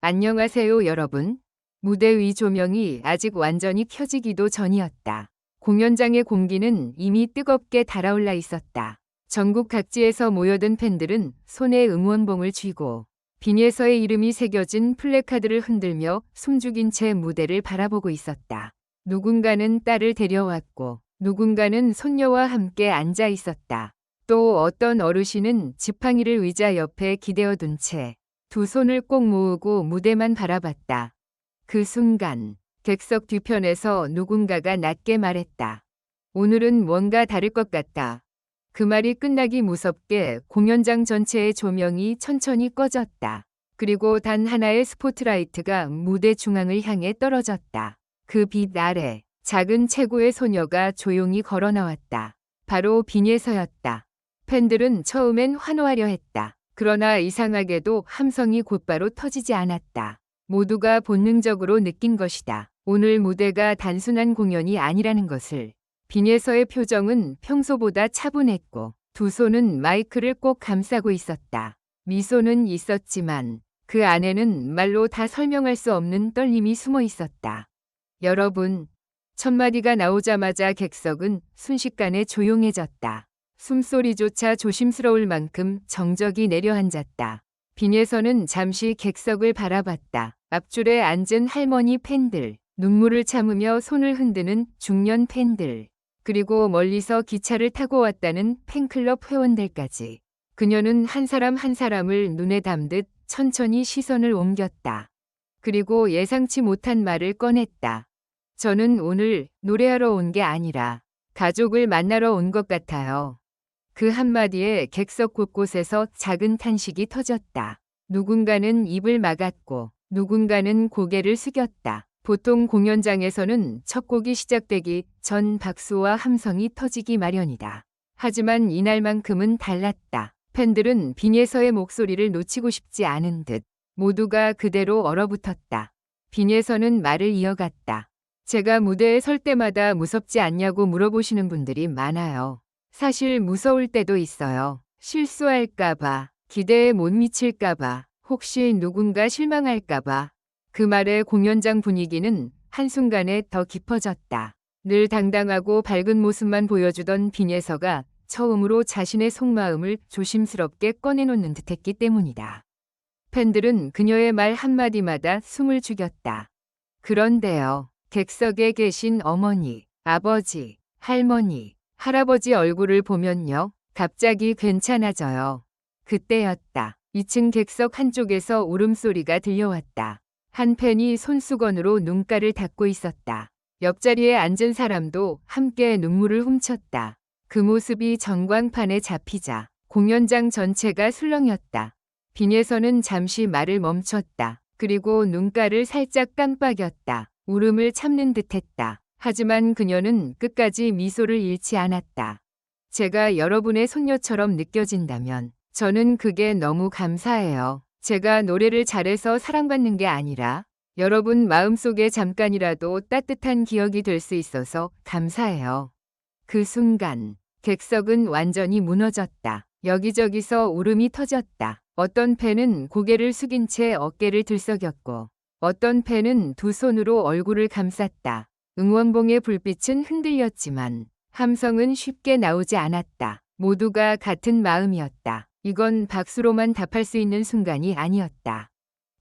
안녕하세요, 여러분. 무대 위 조명이 아직 완전히 켜지기도 전이었다. 공연장의 공기는 이미 뜨겁게 달아올라 있었다. 전국 각지에서 모여든 팬들은 손에 응원봉을 쥐고 빙에서의 이름이 새겨진 플래카드를 흔들며 숨죽인 채 무대를 바라보고 있었다. 누군가는 딸을 데려왔고 누군가는 손녀와 함께 앉아 있었다. 또 어떤 어르신은 지팡이를 의자 옆에 기대어둔 채 두 손을 꼭 모으고 무대만 바라봤다. 그 순간 객석 뒤편에서 누군가가 낮게 말했다. 오늘은 뭔가 다를 것 같다. 그 말이 끝나기 무섭게 공연장 전체의 조명이 천천히 꺼졌다. 그리고 단 하나의 스포트라이트가 무대 중앙을 향해 떨어졌다. 그 빛 아래 작은 체구의 소녀가 조용히 걸어 나왔다. 바로 빈예서였다. 팬들은 처음엔 환호하려 했다. 그러나 이상하게도 함성이 곧바로 터지지 않았다. 모두가 본능적으로 느낀 것이다. 오늘 무대가 단순한 공연이 아니라는 것을. 빈예서의 표정은 평소보다 차분했고 두 손은 마이크를 꼭 감싸고 있었다. 미소는 있었지만 그 안에는 말로 다 설명할 수 없는 떨림이 숨어 있었다. 여러분, 첫 마디가 나오자마자 객석은 순식간에 조용해졌다. 숨소리조차 조심스러울 만큼 정적이 내려앉았다. 빈예서는 잠시 객석을 바라봤다. 앞줄에 앉은 할머니 팬들, 눈물을 참으며 손을 흔드는 중년 팬들, 그리고 멀리서 기차를 타고 왔다는 팬클럽 회원들까지. 그녀는 한 사람 한 사람을 눈에 담듯 천천히 시선을 옮겼다. 그리고 예상치 못한 말을 꺼냈다. 저는 오늘 노래하러 온 게 아니라 가족을 만나러 온 것 같아요. 그 한마디에 객석 곳곳에서 작은 탄식이 터졌다. 누군가는 입을 막았고 누군가는 고개를 숙였다. 보통 공연장에서는 첫 곡이 시작되기 전 박수와 함성이 터지기 마련이다. 하지만 이날만큼은 달랐다. 팬들은 빈예서의 목소리를 놓치고 싶지 않은 듯 모두가 그대로 얼어붙었다. 빈예서는 말을 이어갔다. 제가 무대에 설 때마다 무섭지 않냐고 물어보시는 분들이 많아요. 사실 무서울 때도 있어요. 실수할까봐, 기대에 못 미칠까봐, 혹시 누군가 실망할까봐. 그 말에 공연장 분위기는 한순간에 더 깊어졌다. 늘 당당하고 밝은 모습만 보여주던 빈예서가 처음으로 자신의 속마음을 조심스럽게 꺼내놓는 듯했기 때문이다. 팬들은 그녀의 말 한마디마다 숨을 죽였다. 그런데요, 객석에 계신 어머니, 아버지, 할머니, 할아버지 얼굴을 보면요, 갑자기 괜찮아져요. 그때였다. 2층 객석 한쪽에서 울음소리가 들려왔다. 한 팬이 손수건으로 눈가를 닦고 있었다. 옆자리에 앉은 사람도 함께 눈물을 훔쳤다. 그 모습이 전광판에 잡히자 공연장 전체가 술렁였다. 빈예서는 잠시 말을 멈췄다. 그리고 눈가를 살짝 깜빡였다. 울음을 참는 듯했다. 하지만 그녀는 끝까지 미소를 잃지 않았다. 제가 여러분의 손녀처럼 느껴진다면 저는 그게 너무 감사해요. 제가 노래를 잘해서 사랑받는 게 아니라 여러분 마음속에 잠깐이라도 따뜻한 기억이 될 수 있어서 감사해요. 그 순간 객석은 완전히 무너졌다. 여기저기서 울음이 터졌다. 어떤 팬은 고개를 숙인 채 어깨를 들썩였고 어떤 팬은 두 손으로 얼굴을 감쌌다. 응원봉의 불빛은 흔들렸지만 함성은 쉽게 나오지 않았다. 모두가 같은 마음이었다. 이건 박수로만 답할 수 있는 순간이 아니었다.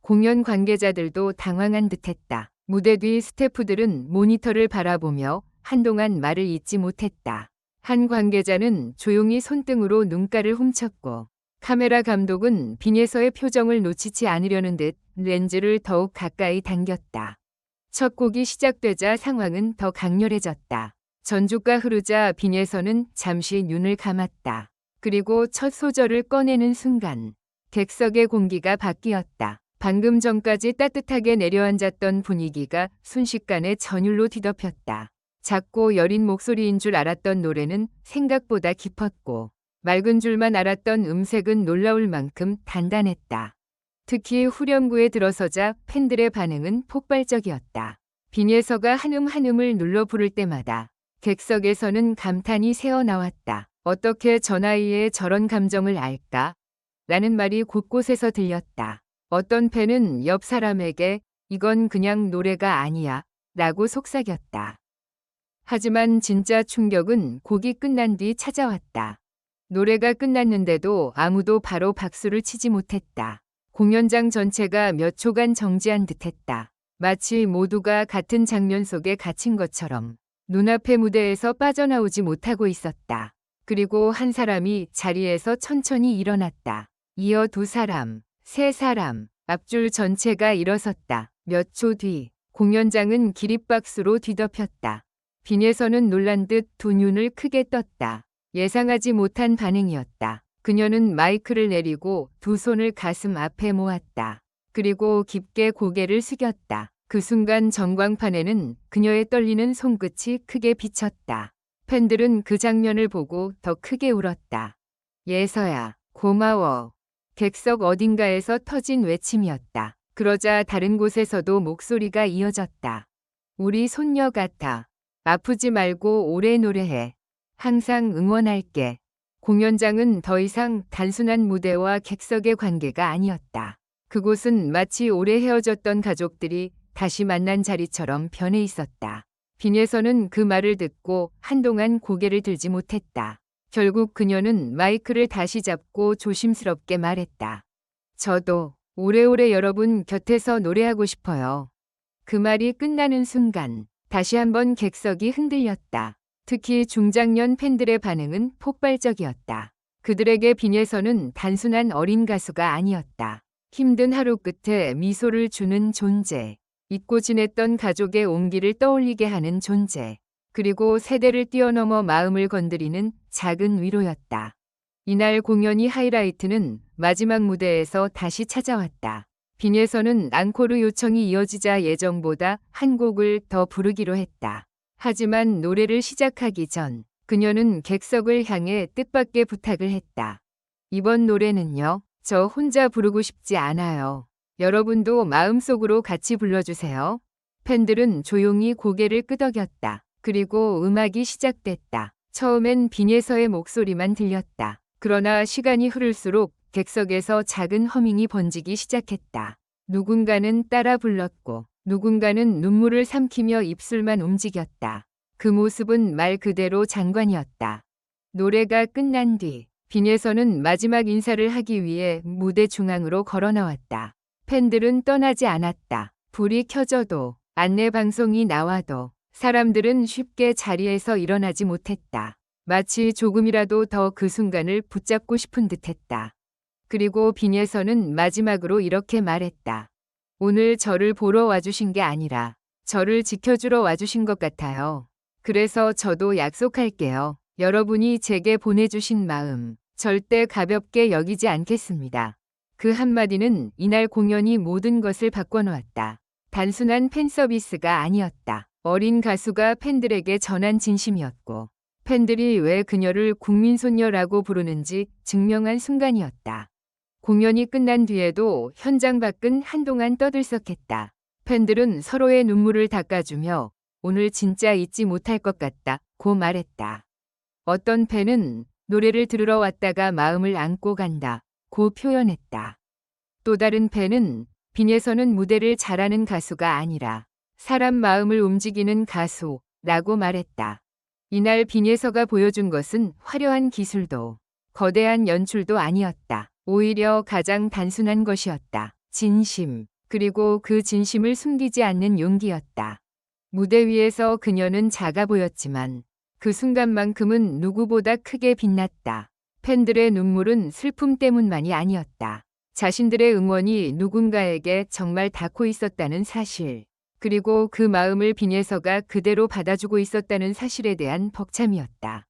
공연 관계자들도 당황한 듯했다. 무대 뒤 스태프들은 모니터를 바라보며 한동안 말을 잇지 못했다. 한 관계자는 조용히 손등으로 눈가를 훔쳤고 카메라 감독은 빈예서의 표정을 놓치지 않으려는 듯 렌즈를 더욱 가까이 당겼다. 첫 곡이 시작되자 상황은 더 강렬해졌다. 전주가 흐르자 빈예서는 잠시 눈을 감았다. 그리고 첫 소절을 꺼내는 순간 객석의 공기가 바뀌었다. 방금 전까지 따뜻하게 내려앉았던 분위기가 순식간에 전율로 뒤덮였다. 작고 여린 목소리인 줄 알았던 노래는 생각보다 깊었고 맑은 줄만 알았던 음색은 놀라울 만큼 단단했다. 특히 후렴구에 들어서자 팬들의 반응은 폭발적이었다. 빈예서가 한음 한음을 눌러 부를 때마다 객석에서는 감탄이 새어나왔다. 어떻게 저 나이에 저런 감정을 알까? 라는 말이 곳곳에서 들렸다. 어떤 팬은 옆 사람에게 이건 그냥 노래가 아니야 라고 속삭였다. 하지만 진짜 충격은 곡이 끝난 뒤 찾아왔다. 노래가 끝났는데도 아무도 바로 박수를 치지 못했다. 공연장 전체가 몇 초간 정지한 듯했다. 마치 모두가 같은 장면 속에 갇힌 것처럼 눈앞의 무대에서 빠져나오지 못하고 있었다. 그리고 한 사람이 자리에서 천천히 일어났다. 이어 두 사람, 세 사람, 앞줄 전체가 일어섰다. 몇 초 뒤 공연장은 기립박수로 뒤덮였다. 빈에서는 놀란 듯 두 눈을 크게 떴다. 예상하지 못한 반응이었다. 그녀는 마이크를 내리고 두 손을 가슴 앞에 모았다. 그리고 깊게 고개를 숙였다. 그 순간 전광판에는 그녀의 떨리는 손끝이 크게 비쳤다. 팬들은 그 장면을 보고 더 크게 울었다. 예서야, 고마워. 객석 어딘가에서 터진 외침이었다. 그러자 다른 곳에서도 목소리가 이어졌다. 우리 손녀 같아. 아프지 말고 오래 노래해. 항상 응원할게. 공연장은 더 이상 단순한 무대와 객석의 관계가 아니었다. 그곳은 마치 오래 헤어졌던 가족들이 다시 만난 자리처럼 변해 있었다. 빈에서는 그 말을 듣고 한동안 고개를 들지 못했다. 결국 그녀는 마이크를 다시 잡고 조심스럽게 말했다. 저도 오래오래 여러분 곁에서 노래하고 싶어요. 그 말이 끝나는 순간 다시 한번 객석이 흔들렸다. 특히 중장년 팬들의 반응은 폭발적이었다. 그들에게 빈에서는 단순한 어린 가수가 아니었다. 힘든 하루 끝에 미소를 주는 존재, 잊고 지냈던 가족의 온기를 떠올리게 하는 존재, 그리고 세대를 뛰어넘어 마음을 건드리는 작은 위로였다. 이날 공연이 하이라이트는 마지막 무대에서 다시 찾아왔다. 빈에서는 앙코르 요청이 이어지자 예정보다 한 곡을 더 부르기로 했다. 하지만 노래를 시작하기 전 그녀는 객석을 향해 뜻밖의 부탁을 했다. 이번 노래는요, 저 혼자 부르고 싶지 않아요. 여러분도 마음속으로 같이 불러주세요. 팬들은 조용히 고개를 끄덕였다. 그리고 음악이 시작됐다. 처음엔 빈에서의 목소리만 들렸다. 그러나 시간이 흐를수록 객석에서 작은 허밍이 번지기 시작했다. 누군가는 따라 불렀고 누군가는 눈물을 삼키며 입술만 움직였다. 그 모습은 말 그대로 장관이었다. 노래가 끝난 뒤 빈에서는 마지막 인사를 하기 위해 무대 중앙으로 걸어 나왔다. 팬들은 떠나지 않았다. 불이 켜져도 안내 방송이 나와도 사람들은 쉽게 자리에서 일어나지 못했다. 마치 조금이라도 더 그 순간을 붙잡고 싶은 듯했다. 그리고 빈에서는 마지막으로 이렇게 말했다. 오늘 저를 보러 와주신 게 아니라 저를 지켜주러 와주신 것 같아요. 그래서 저도 약속할게요. 여러분이 제게 보내주신 마음 절대 가볍게 여기지 않겠습니다. 그 한마디는 이날 공연이 모든 것을 바꿔놓았다. 단순한 팬 서비스가 아니었다. 어린 가수가 팬들에게 전한 진심이었고 팬들이 왜 그녀를 국민소녀라고 부르는지 증명한 순간이었다. 공연이 끝난 뒤에도 현장 밖은 한동안 떠들썩했다. 팬들은 서로의 눈물을 닦아주며 오늘 진짜 잊지 못할 것 같다고 말했다. 어떤 팬은 노래를 들으러 왔다가 마음을 안고 간다고 표현했다. 또 다른 팬은 빈에서는 무대를 잘하는 가수가 아니라 사람 마음을 움직이는 가수라고 말했다. 이날 빈에서가 보여준 것은 화려한 기술도 거대한 연출도 아니었다. 오히려 가장 단순한 것이었다. 진심, 그리고 그 진심을 숨기지 않는 용기였다. 무대 위에서 그녀는 작아 보였지만 그 순간만큼은 누구보다 크게 빛났다. 팬들의 눈물은 슬픔 때문만이 아니었다. 자신들의 응원이 누군가에게 정말 닿고 있었다는 사실, 그리고 그 마음을 빈에서가 그대로 받아주고 있었다는 사실에 대한 벅참이었다.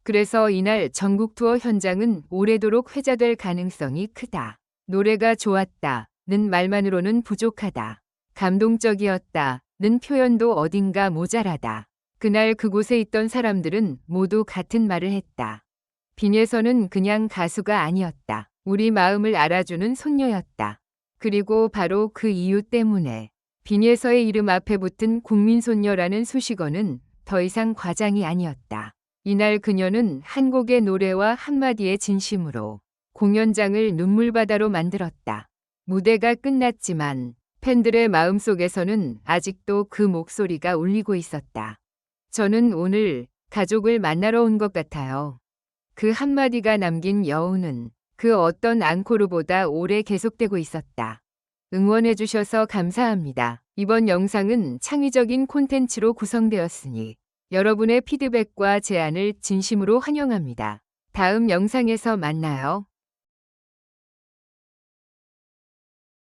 그래서 이날 전국 투어 현장은 오래도록 회자될 가능성이 크다. 노래가 좋았다는 말만으로는 부족하다. 감동적이었다는 표현도 어딘가 모자라다. 그날 그곳에 있던 사람들은 모두 같은 말을 했다. 빈에서는 그냥 가수가 아니었다. 우리 마음을 알아주는 손녀였다. 그리고 바로 그 이유 때문에 빈에서의 이름 앞에 붙은 국민손녀라는 수식어는 더 이상 과장이 아니었다. 이날 그녀는 한 곡의 노래와 한마디의 진심으로 공연장을 눈물바다로 만들었다. 무대가 끝났지만 팬들의 마음속에서는 아직도 그 목소리가 울리고 있었다. 저는 오늘 가족을 만나러 온 것 같아요. 그 한마디가 남긴 여운은 그 어떤 앙코르보다 오래 계속되고 있었다. 응원해주셔서 감사합니다. 이번 영상은 창의적인 콘텐츠로 구성되었으니 여러분의 피드백과 제안을 진심으로 환영합니다. 다음 영상에서 만나요.